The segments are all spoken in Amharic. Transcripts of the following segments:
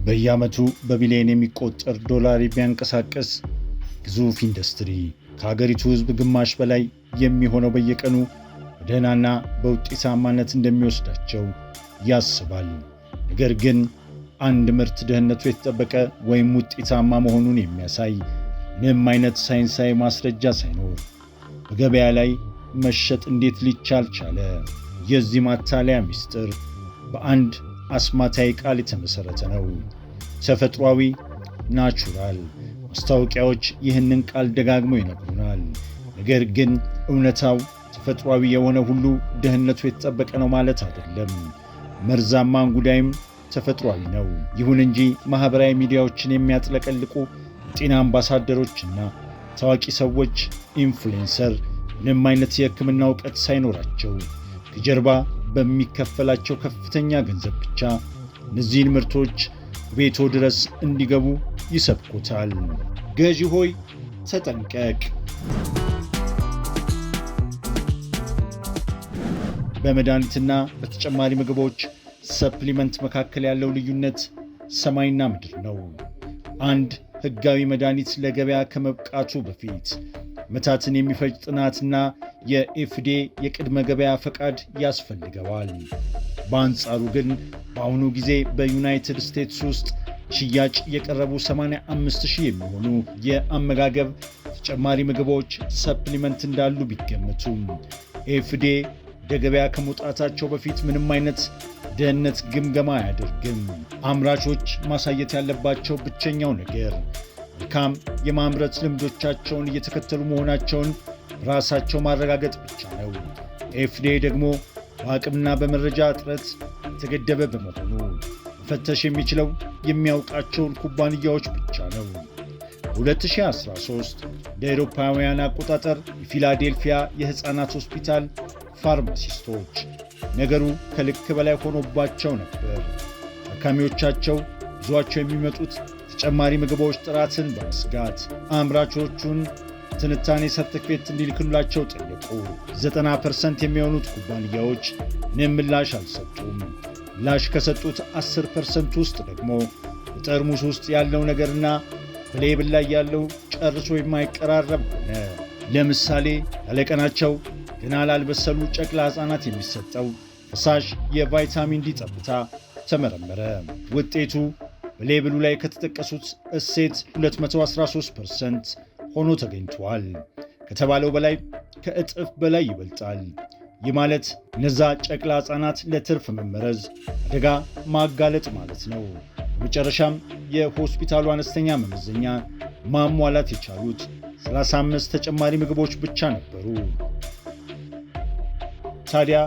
በየዓመቱ በቢሊዮን የሚቆጠር ዶላር የሚያንቀሳቅስ ግዙፍ ኢንዱስትሪ ከሀገሪቱ ሕዝብ ግማሽ በላይ የሚሆነው በየቀኑ በደህናና በውጤታማነት እንደሚወስዳቸው ያስባል። ነገር ግን አንድ ምርት ደህንነቱ የተጠበቀ ወይም ውጤታማ መሆኑን የሚያሳይ ምንም አይነት ሳይንሳዊ ማስረጃ ሳይኖር በገበያ ላይ መሸጥ እንዴት ሊቻል ቻለ? የዚህ ማታለያ ምስጢር በአንድ አስማታዊ ቃል የተመሠረተ ነው። ተፈጥሯዊ፣ ናቹራል። ማስታወቂያዎች ይህንን ቃል ደጋግመው ይነግሩናል። ነገር ግን እውነታው ተፈጥሯዊ የሆነ ሁሉ ደህንነቱ የተጠበቀ ነው ማለት አይደለም። መርዛማ እንጉዳይም ተፈጥሯዊ ነው። ይሁን እንጂ ማኅበራዊ ሚዲያዎችን የሚያጥለቀልቁ የጤና አምባሳደሮችና ታዋቂ ሰዎች ኢንፍሉዌንሰር ምንም አይነት የሕክምና እውቀት ሳይኖራቸው ከጀርባ በሚከፈላቸው ከፍተኛ ገንዘብ ብቻ እነዚህን ምርቶች ቤቶ ድረስ እንዲገቡ ይሰብኩታል። ገዢ ሆይ ተጠንቀቅ! በመድኃኒትና በተጨማሪ ምግቦች ሰፕሊመንት መካከል ያለው ልዩነት ሰማይና ምድር ነው። አንድ ሕጋዊ መድኃኒት ለገበያ ከመብቃቱ በፊት ዓመታትን የሚፈጅ ጥናትና የኤፍዲኤ የቅድመ ገበያ ፈቃድ ያስፈልገዋል። በአንጻሩ ግን በአሁኑ ጊዜ በዩናይትድ ስቴትስ ውስጥ ሽያጭ የቀረቡ 85,000 የሚሆኑ የአመጋገብ ተጨማሪ ምግቦች ሰፕሊመንት እንዳሉ ቢገመቱም ኤፍዲኤ ወደ ገበያ ከመውጣታቸው በፊት ምንም አይነት ደህንነት ግምገማ አያደርግም። አምራቾች ማሳየት ያለባቸው ብቸኛው ነገር መልካም የማምረት ልምዶቻቸውን እየተከተሉ መሆናቸውን ራሳቸው ማረጋገጥ ብቻ ነው። ኤፍዲኤ ደግሞ በአቅምና በመረጃ እጥረት የተገደበ በመሆኑ መፈተሽ የሚችለው የሚያውቃቸውን ኩባንያዎች ብቻ ነው። በ2013 እንደ አውሮፓውያን አቆጣጠር የፊላዴልፊያ የሕፃናት ሆስፒታል ፋርማሲስቶች ነገሩ ከልክ በላይ ሆኖባቸው ነበር። ታካሚዎቻቸው ይዟቸው የሚመጡት ተጨማሪ ምግቦች ጥራትን በመስጋት አምራቾቹን ትንታኔ ሰርተፊኬት እንዲልክላቸው ጠየቁ። 90% የሚሆኑት ኩባንያዎች ምንም ምላሽ አልሰጡም። ምላሽ ከሰጡት 10% ውስጥ ደግሞ በጠርሙስ ውስጥ ያለው ነገርና በሌብል ላይ ያለው ጨርሶ የማይቀራረብ ሆነ። ለምሳሌ ያለቀናቸው ገና ላልበሰሉ ጨቅላ ሕፃናት የሚሰጠው ፈሳሽ የቫይታሚን ዲ ጠብታ ተመረመረ። ውጤቱ በሌብሉ ላይ ከተጠቀሱት እሴት 213% ሆኖ ተገኝቷል። ከተባለው በላይ ከእጥፍ በላይ ይበልጣል። ይህ ማለት እነዛ ጨቅላ ሕፃናት ለትርፍ መመረዝ አደጋ ማጋለጥ ማለት ነው። በመጨረሻም የሆስፒታሉ አነስተኛ መመዘኛ ማሟላት የቻሉት 35 ተጨማሪ ምግቦች ብቻ ነበሩ። ታዲያ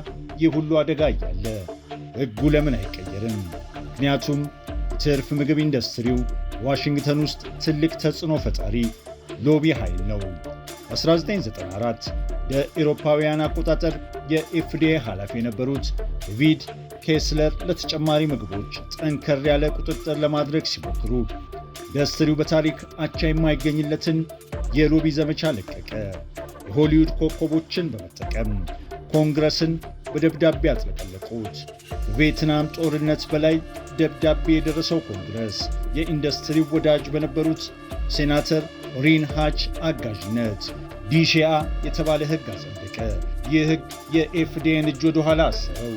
ይህ ሁሉ አደጋ እያለ ሕጉ ለምን አይቀየርም? ምክንያቱም የትርፍ ምግብ ኢንዱስትሪው ዋሽንግተን ውስጥ ትልቅ ተጽዕኖ ፈጣሪ ሎቢ ኃይል ነው። በ1994 ለአውሮፓውያን አቆጣጠር የኤፍዲኤ ኃላፊ የነበሩት ዴቪድ ኬስለር ለተጨማሪ ምግቦች ጠንከር ያለ ቁጥጥር ለማድረግ ሲሞክሩ ኢንዱስትሪው በታሪክ አቻ የማይገኝለትን የሎቢ ዘመቻ ለቀቀ። የሆሊውድ ኮከቦችን በመጠቀም ኮንግረስን በደብዳቤ አጥለቀለቁት። ከቪየትናም ጦርነት በላይ ደብዳቤ የደረሰው ኮንግረስ የኢንዱስትሪው ወዳጅ በነበሩት ሴናተር ኦሪን ሃች አጋዥነት ዲሺአ የተባለ ሕግ አጸደቀ። ይህ ሕግ የኤፍዲኤን እጅ ወደ ኋላ አሰረው።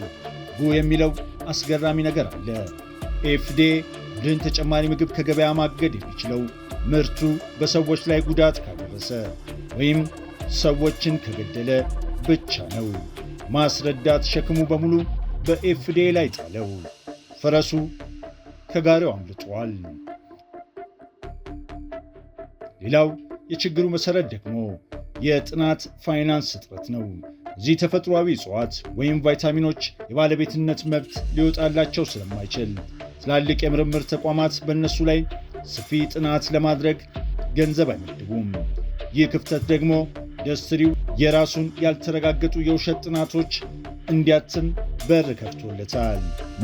ሕጉ የሚለው አስገራሚ ነገር አለ። ኤፍዲኤ ይህን ተጨማሪ ምግብ ከገበያ ማገድ የሚችለው ምርቱ በሰዎች ላይ ጉዳት ካደረሰ ወይም ሰዎችን ከገደለ ብቻ ነው። ማስረዳት ሸክሙ በሙሉ በኤፍዲኤ ላይ ጣለው። ፈረሱ ከጋሪው አምልጧል። ሌላው የችግሩ መሠረት ደግሞ የጥናት ፋይናንስ እጥረት ነው። እዚህ ተፈጥሯዊ እጽዋት ወይም ቫይታሚኖች የባለቤትነት መብት ሊወጣላቸው ስለማይችል ትላልቅ የምርምር ተቋማት በእነሱ ላይ ሰፊ ጥናት ለማድረግ ገንዘብ አይመድቡም። ይህ ክፍተት ደግሞ ኢንዱስትሪው የራሱን ያልተረጋገጡ የውሸት ጥናቶች እንዲያትም በር ከፍቶለታል።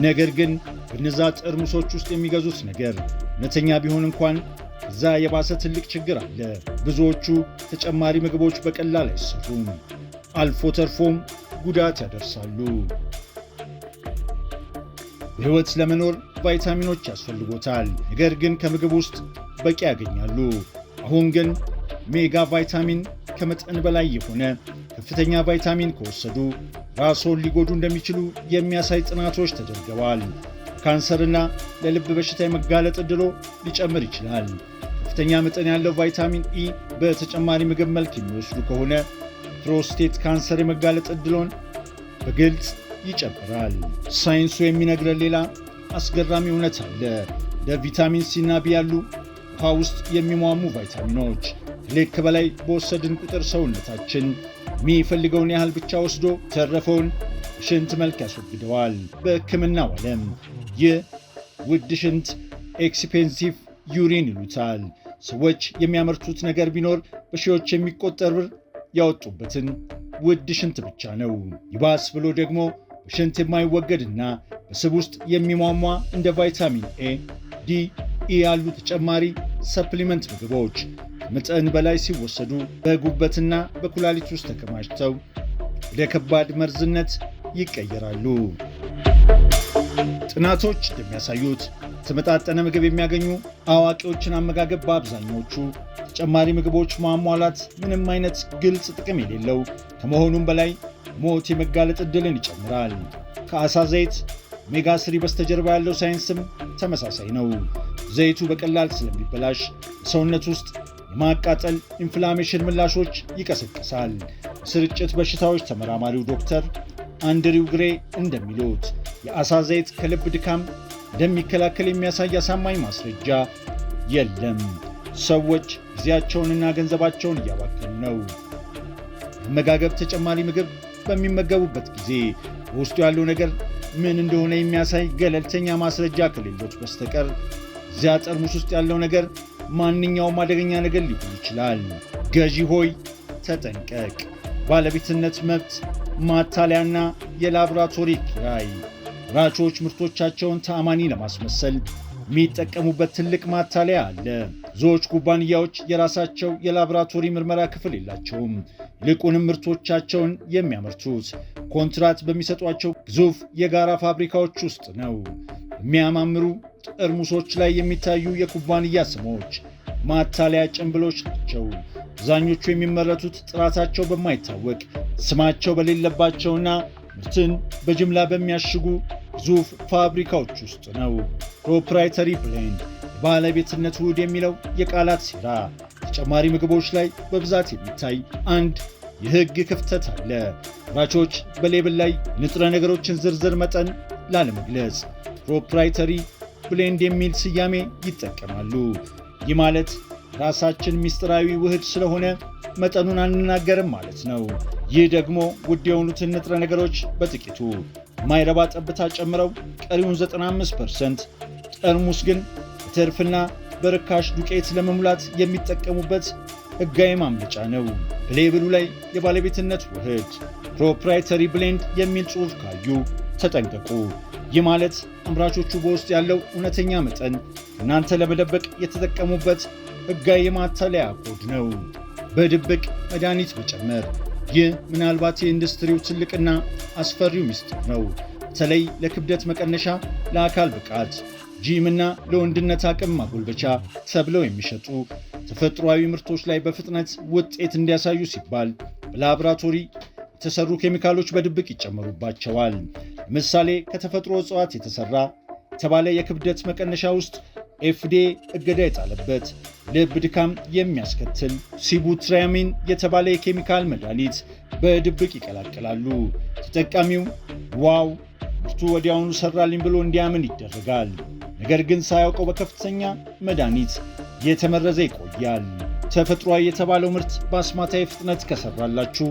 ነገር ግን በነዛ ጠርሙሶች ውስጥ የሚገዙት ነገር እውነተኛ ቢሆን እንኳን ከዛ የባሰ ትልቅ ችግር አለ። ብዙዎቹ ተጨማሪ ምግቦች በቀላል አይሰሩም፣ አልፎ ተርፎም ጉዳት ያደርሳሉ። በሕይወት ለመኖር ቫይታሚኖች ያስፈልጎታል። ነገር ግን ከምግብ ውስጥ በቂ ያገኛሉ። አሁን ግን ሜጋ ቫይታሚን ከመጠን በላይ የሆነ ከፍተኛ ቫይታሚን ከወሰዱ ራስዎን ሊጎዱ እንደሚችሉ የሚያሳይ ጥናቶች ተደርገዋል። ካንሰርና ለልብ በሽታ የመጋለጥ ዕድሎ ሊጨምር ይችላል። ከፍተኛ መጠን ያለው ቫይታሚን ኢ በተጨማሪ ምግብ መልክ የሚወስዱ ከሆነ ፕሮስቴት ካንሰር የመጋለጥ ዕድሎን በግልጽ ይጨምራል። ሳይንሱ የሚነግረን ሌላ አስገራሚ እውነት አለ። እንደ ቪታሚን ሲ እና ቢ ያሉ ውሃ ውስጥ የሚሟሙ ቫይታሚኖች ከልክ በላይ በወሰድን ቁጥር ሰውነታችን የሚፈልገውን ያህል ብቻ ወስዶ ተረፈውን ሽንት መልክ ያስወግደዋል። በሕክምናው ዓለም ይህ ውድ ሽንት ኤክስፔንሲቭ ዩሪን ይሉታል። ሰዎች የሚያመርቱት ነገር ቢኖር በሺዎች የሚቆጠር ብር ያወጡበትን ውድ ሽንት ብቻ ነው። ይባስ ብሎ ደግሞ በሽንት የማይወገድና በስብ ውስጥ የሚሟሟ እንደ ቫይታሚን ኤ፣ ዲ፣ ኢ ያሉ ተጨማሪ ሰፕሊመንት ምግቦች ከመጠን በላይ ሲወሰዱ በጉበትና በኩላሊት ውስጥ ተከማችተው ወደ ከባድ መርዝነት ይቀየራሉ። ጥናቶች እንደሚያሳዩት የተመጣጠነ ምግብ የሚያገኙ አዋቂዎችን አመጋገብ በአብዛኞቹ ተጨማሪ ምግቦች ማሟላት ምንም አይነት ግልጽ ጥቅም የሌለው ከመሆኑም በላይ ሞት የመጋለጥ ዕድልን ይጨምራል። ከዓሳ ዘይት ኦሜጋ 3 በስተጀርባ ያለው ሳይንስም ተመሳሳይ ነው። ዘይቱ በቀላል ስለሚበላሽ በሰውነት ውስጥ የማቃጠል ኢንፍላሜሽን ምላሾች ይቀሰቅሳል። ስርጭት በሽታዎች ተመራማሪው ዶክተር አንድሪው ግሬ እንደሚሉት የዓሳ ዘይት ከልብ ድካም እንደሚከላከል የሚያሳይ አሳማኝ ማስረጃ የለም። ሰዎች ጊዜያቸውንና ገንዘባቸውን እያባከኑ ነው። አመጋገብ ተጨማሪ ምግብ በሚመገቡበት ጊዜ በውስጡ ያለው ነገር ምን እንደሆነ የሚያሳይ ገለልተኛ ማስረጃ ከሌሎች በስተቀር እዚያ ጠርሙስ ውስጥ ያለው ነገር ማንኛውም አደገኛ ነገር ሊሆን ይችላል። ገዢ ሆይ ተጠንቀቅ። ባለቤትነት መብት፣ ማታለያና የላቦራቶሪ ኪራይ። ራቾች ምርቶቻቸውን ተአማኒ ለማስመሰል የሚጠቀሙበት ትልቅ ማታለያ አለ። ብዙዎች ኩባንያዎች የራሳቸው የላቦራቶሪ ምርመራ ክፍል የላቸውም። ይልቁንም ምርቶቻቸውን የሚያመርቱት ኮንትራት በሚሰጧቸው ግዙፍ የጋራ ፋብሪካዎች ውስጥ ነው። የሚያማምሩ ጠርሙሶች ላይ የሚታዩ የኩባንያ ስሞች ማታለያ ጭንብሎች ናቸው። አብዛኞቹ የሚመረቱት ጥራታቸው በማይታወቅ ስማቸው በሌለባቸውና ምርትን በጅምላ በሚያሽጉ ግዙፍ ፋብሪካዎች ውስጥ ነው። ፕሮፕራይተሪ ብሌንድ፣ የባለቤትነት ውህድ የሚለው የቃላት ሴራ ተጨማሪ ምግቦች ላይ በብዛት የሚታይ አንድ የሕግ ክፍተት አለ። አምራቾች በሌብል ላይ ንጥረ ነገሮችን ዝርዝር መጠን ላለመግለጽ ፕሮፕራይተሪ ብሌንድ የሚል ስያሜ ይጠቀማሉ። ይህ ማለት ራሳችን ምስጢራዊ ውህድ ስለሆነ መጠኑን አንናገርም ማለት ነው። ይህ ደግሞ ውድ የሆኑትን ንጥረ ነገሮች በጥቂቱ የማይረባ ጠብታ ጨምረው ቀሪውን 95% ጠርሙስ ግን በትርፍና በርካሽ ዱቄት ለመሙላት የሚጠቀሙበት ሕጋዊ ማምለጫ ነው። በሌብሉ ላይ የባለቤትነት ውህድ ፕሮፕራይተሪ ብሌንድ የሚል ጽሑፍ ካዩ ተጠንቀቁ። ይህ ማለት አምራቾቹ በውስጥ ያለው እውነተኛ መጠን እናንተ ለመደበቅ የተጠቀሙበት ሕጋዊ የማታለያ ኮድ ነው። በድብቅ መድኃኒት መጨመር። ይህ ምናልባት የኢንዱስትሪው ትልቅና አስፈሪው ምስጢር ነው። በተለይ ለክብደት መቀነሻ፣ ለአካል ብቃት፣ ጂምና ለወንድነት አቅም ማጎልበቻ ተብለው የሚሸጡ ተፈጥሯዊ ምርቶች ላይ በፍጥነት ውጤት እንዲያሳዩ ሲባል በላቦራቶሪ የተሰሩ ኬሚካሎች በድብቅ ይጨመሩባቸዋል። ለምሳሌ ከተፈጥሮ እጽዋት የተሰራ የተባለ የክብደት መቀነሻ ውስጥ ኤፍዲኤ እገዳ የጣለበት ልብ ድካም የሚያስከትል ሲቡትራሚን የተባለ የኬሚካል መድኃኒት በድብቅ ይቀላቀላሉ። ተጠቃሚው ዋው ምርቱ ወዲያውኑ ሰራልኝ ብሎ እንዲያምን ይደረጋል። ነገር ግን ሳያውቀው በከፍተኛ መድኃኒት የተመረዘ ይቆያል። ተፈጥሯዊ የተባለው ምርት በአስማታዊ ፍጥነት ከሰራላችሁ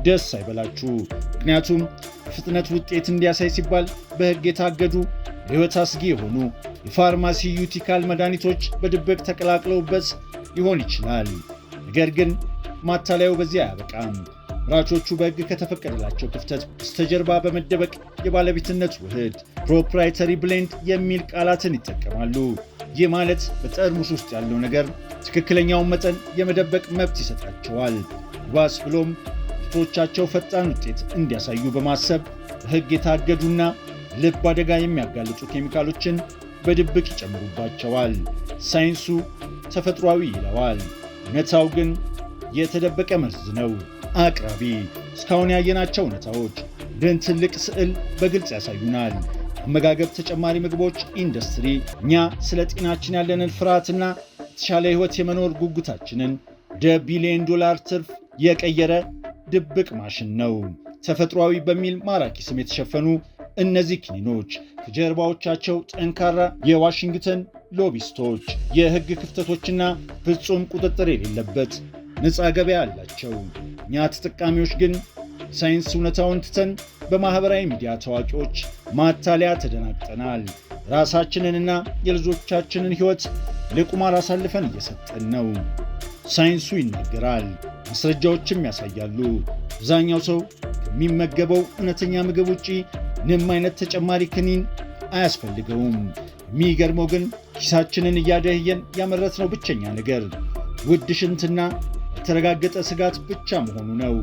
ደስ አይበላችሁ። ምክንያቱም ፍጥነት ውጤት እንዲያሳይ ሲባል በሕግ የታገዱ ለሕይወት አስጊ የሆኑ የፋርማሲዩቲካል መድኃኒቶች በድብቅ ተቀላቅለውበት ሊሆን ይችላል። ነገር ግን ማታለያው በዚህ አያበቃም። አምራቾቹ በሕግ ከተፈቀደላቸው ክፍተት በስተጀርባ በመደበቅ የባለቤትነት ውህድ ፕሮፕራይተሪ ብሌንድ የሚል ቃላትን ይጠቀማሉ። ይህ ማለት በጠርሙስ ውስጥ ያለው ነገር ትክክለኛውን መጠን የመደበቅ መብት ይሰጣቸዋል። ይባስ ብሎም ምርቶቻቸው ፈጣን ውጤት እንዲያሳዩ በማሰብ በሕግ የታገዱና ልብ አደጋ የሚያጋልጡ ኬሚካሎችን በድብቅ ይጨምሩባቸዋል። ሳይንሱ ተፈጥሯዊ ይለዋል፣ እውነታው ግን የተደበቀ መርዝ ነው። አቅራቢ እስካሁን ያየናቸው እውነታዎች ግን ትልቅ ስዕል በግልጽ ያሳዩናል። አመጋገብ ተጨማሪ ምግቦች ኢንዱስትሪ እኛ ስለ ጤናችን ያለንን ፍርሃትና የተሻለ ሕይወት የመኖር ጉጉታችንን ወደ ቢሊዮን ዶላር ትርፍ የቀየረ ድብቅ ማሽን ነው። ተፈጥሯዊ በሚል ማራኪ ስም የተሸፈኑ እነዚህ ክኒኖች ከጀርባዎቻቸው ጠንካራ የዋሽንግተን ሎቢስቶች፣ የሕግ ክፍተቶችና ፍጹም ቁጥጥር የሌለበት ነፃ ገበያ አላቸው። እኛ ተጠቃሚዎች ግን ሳይንስ እውነታውን ትተን በማኅበራዊ ሚዲያ ታዋቂዎች ማታለያ ተደናግጠናል። ራሳችንንና የልጆቻችንን ሕይወት ለቁማር አሳልፈን እየሰጠን ነው። ሳይንሱ ይናገራል፣ ማስረጃዎችም ያሳያሉ። አብዛኛው ሰው ከሚመገበው እውነተኛ ምግብ ውጪ ምንም አይነት ተጨማሪ ክኒን አያስፈልገውም። የሚገርመው ግን ኪሳችንን እያደህየን ያመረትነው ብቸኛ ነገር ውድ ሽንትና የተረጋገጠ ስጋት ብቻ መሆኑ ነው።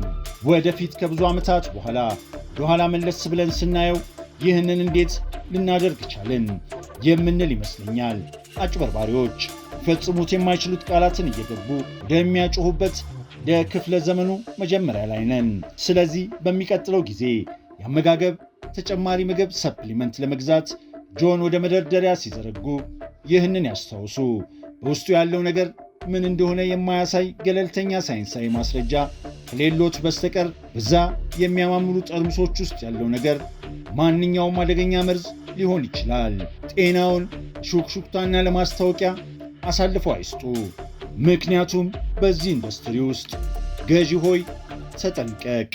ወደፊት ከብዙ ዓመታት በኋላ ወደኋላ መለስ ብለን ስናየው ይህንን እንዴት ልናደርግ ቻልን የምንል ይመስለኛል። አጭበርባሪዎች ሊፈጽሙት የማይችሉት ቃላትን እየገቡ ወደሚያጮሁበት ለክፍለ ዘመኑ መጀመሪያ ላይ ነን። ስለዚህ በሚቀጥለው ጊዜ የአመጋገብ ተጨማሪ ምግብ ሰፕሊመንት ለመግዛት ጆን ወደ መደርደሪያ ሲዘረጉ ይህንን ያስታውሱ። በውስጡ ያለው ነገር ምን እንደሆነ የማያሳይ ገለልተኛ ሳይንሳዊ ማስረጃ ከሌሎት በስተቀር በዛ የሚያማምሩ ጠርሙሶች ውስጥ ያለው ነገር ማንኛውም አደገኛ መርዝ ሊሆን ይችላል። ጤናውን ሹክሹክታና ለማስታወቂያ አሳልፈው አይስጡ። ምክንያቱም በዚህ ኢንዱስትሪ ውስጥ ገዢ ሆይ ተጠንቀቅ።